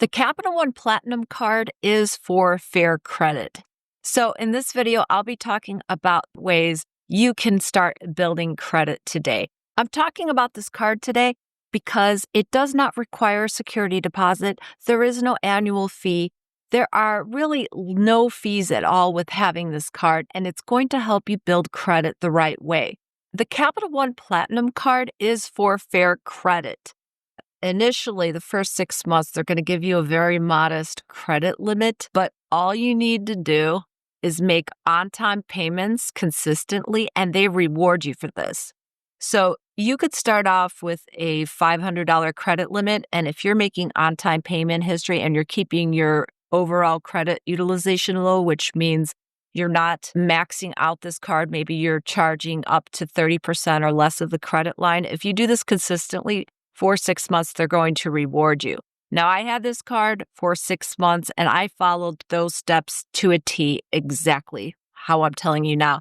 The Capital One Platinum card is for fair credit. So in this video, I'll be talking about ways you can start building credit today. I'm talking about this card today because it does not require a security deposit. There is no annual fee. There are really no fees at all with having this card, and it's going to help you build credit the right way. The Capital One Platinum card is for fair credit. Initially, the first 6 months, they're going to give you a very modest credit limit, but all you need to do is make on-time payments consistently, and they reward you for this. So you could start off with a $500 credit limit, and if you're making on-time payment history and you're keeping your overall credit utilization low, which means you're not maxing out this card, maybe you're charging up to 30% or less of the credit line. If you do this consistently for 6 months, they're going to reward you. Now, I had this card for 6 months, and I followed those steps to a T exactly how I'm telling you now.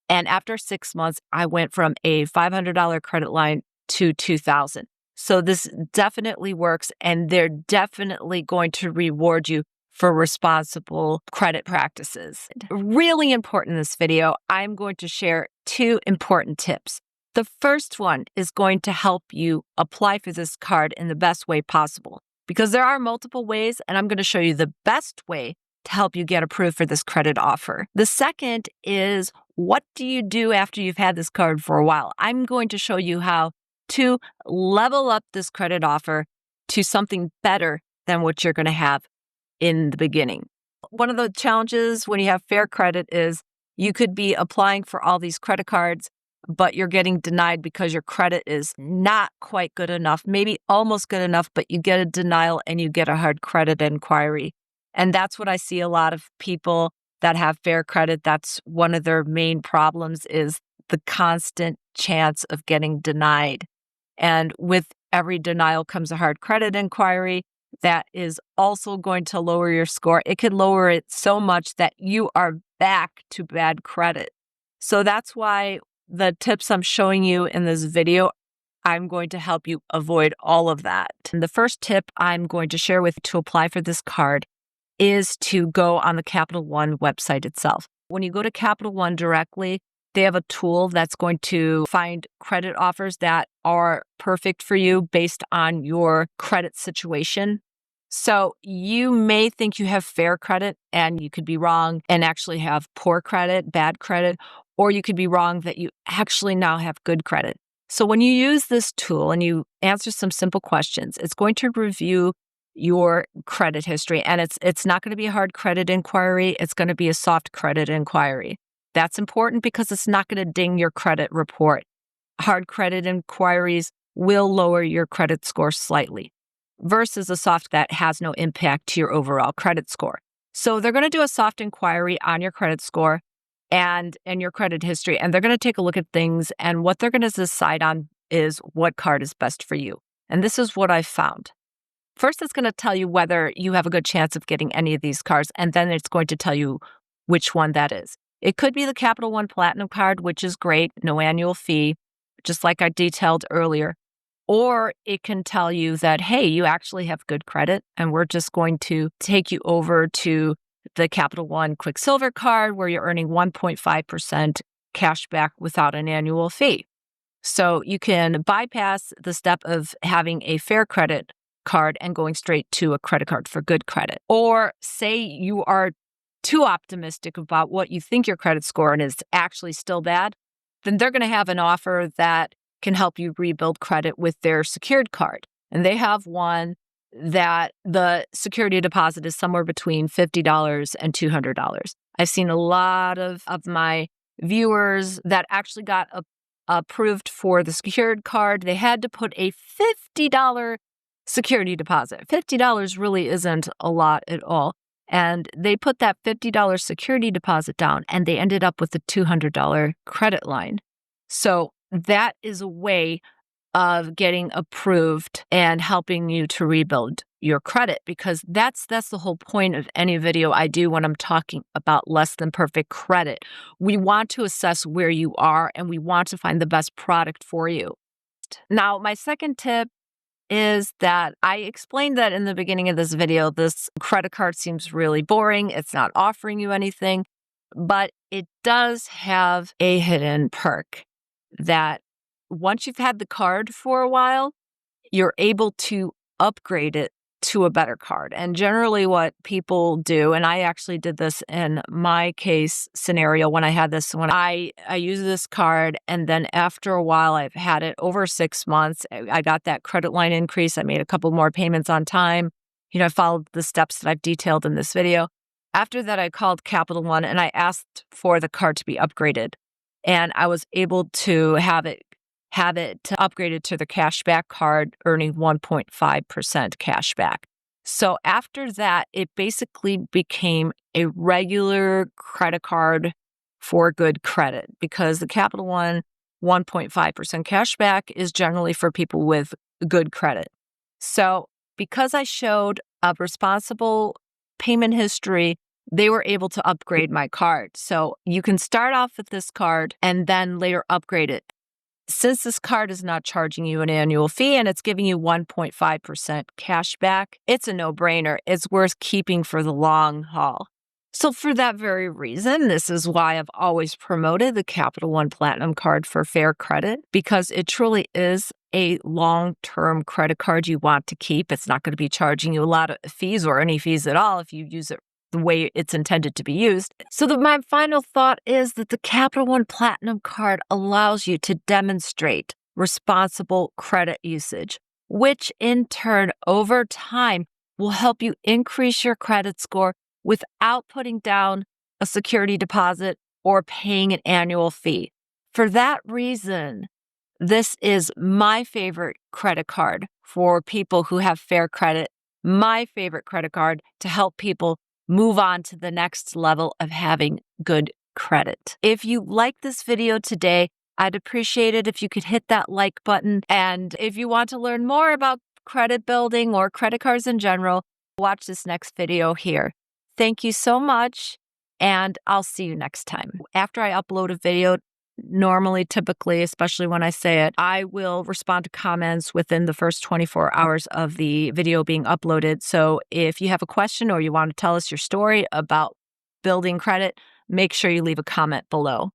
And after 6 months, I went from a $500 credit line to $2,000. So this definitely works, and they're definitely going to reward you for responsible credit practices. Really important in this video, I'm going to share 2 important tips. The first one is going to help you apply for this card in the best way possible, because there are multiple ways, and I'm going to show you the best way to help you get approved for this credit offer. The second is, what do you do after you've had this card for a while? I'm going to show you how to level up this credit offer to something better than what you're going to have in the beginning. One of the challenges when you have fair credit is you could be applying for all these credit cards, but you're getting denied because your credit is not quite good enough, maybe almost good enough, but you get a denial and you get a hard credit inquiry. And that's what I see a lot of people that have fair credit. That's one of their main problems, is the constant chance of getting denied. And with every denial comes a hard credit inquiry that is also going to lower your score. It could lower it so much that you are back to bad credit. So that's why the tips I'm showing you in this video, I'm going to help you avoid all of that. And the first tip I'm going to share with you to apply for this card is to go on the Capital One website itself. When you go to Capital One directly, they have a tool that's going to find credit offers that are perfect for you based on your credit situation. So you may think you have fair credit, and you could be wrong and actually have poor credit, bad credit, or you could be wrong that you actually now have good credit. So when you use this tool and you answer some simple questions, it's going to review your credit history, and it's not going to be a hard credit inquiry. It's going to be a soft credit inquiry. That's important because it's not going to ding your credit report. Hard credit inquiries will lower your credit score slightly versus a soft that has no impact to your overall credit score. So they're going to do a soft inquiry on your credit score and your credit history, and they're going to take a look at things, and what they're going to decide on is what card is best for you. And this is what I've found. First, it's going to tell you whether you have a good chance of getting any of these cards, and then it's going to tell you which one that is. It could be the Capital One Platinum card, which is great, no annual fee, just like I detailed earlier. Or it can tell you that, hey, you actually have good credit, and we're just going to take you over to the Capital One Quicksilver card, where you're earning 1.5% cash back without an annual fee. So you can bypass the step of having a fair credit card and going straight to a credit card for good credit. Or say you are too optimistic about what you think your credit score is actually still bad, then they're going to have an offer that can help you rebuild credit with their secured card. And they have one that the security deposit is somewhere between $50 and $200. I've seen a lot of my viewers that actually got approved for the secured card. They had to put a $50 security deposit. $50 really isn't a lot at all. And they put that $50 security deposit down, and they ended up with a $200 credit line. So that is a way of getting approved and helping you to rebuild your credit, because that's the whole point of any video I do when I'm talking about less than perfect credit. We want to assess where you are, and we want to find the best product for you. Now, my second tip is that I explained that in the beginning of this video. This credit card seems really boring. It's not offering you anything, but it does have a hidden perk that once you've had the card for a while, you're able to upgrade it to a better card. And generally what people do, and I actually did this in my case scenario when I had this, when I used this card, and then after a while, I've had it over 6 months. I got that credit line increase. I made a couple more payments on time. I followed the steps that I've detailed in this video. After that, I called Capital One and I asked for the card to be upgraded. And I was able to have it upgraded to the cashback card, earning 1.5% cashback. So after that, it basically became a regular credit card for good credit, because the Capital One 1.5% cashback is generally for people with good credit. So because I showed a responsible payment history, they were able to upgrade my card. So you can start off with this card and then later upgrade it. Since this card is not charging you an annual fee and it's giving you 1.5% cash back, it's a no-brainer. It's worth keeping for the long haul. So for that very reason, this is why I've always promoted the Capital One Platinum card for fair credit, because it truly is a long-term credit card you want to keep. It's not going to be charging you a lot of fees or any fees at all if you use it the way it's intended to be used. So my final thought is that the Capital One Platinum card allows you to demonstrate responsible credit usage, which in turn, over time, will help you increase your credit score without putting down a security deposit or paying an annual fee. For that reason, this is my favorite credit card for people who have fair credit, my favorite credit card to help people move on to the next level of having good credit. If you like this video today, I'd appreciate it if you could hit that like button. And if you want to learn more about credit building or credit cards in general, watch this next video here. Thank you so much, and I'll see you next time. After I upload a video, normally, typically, especially when I say it, I will respond to comments within the first 24 hours of the video being uploaded. So if you have a question or you want to tell us your story about building credit, make sure you leave a comment below.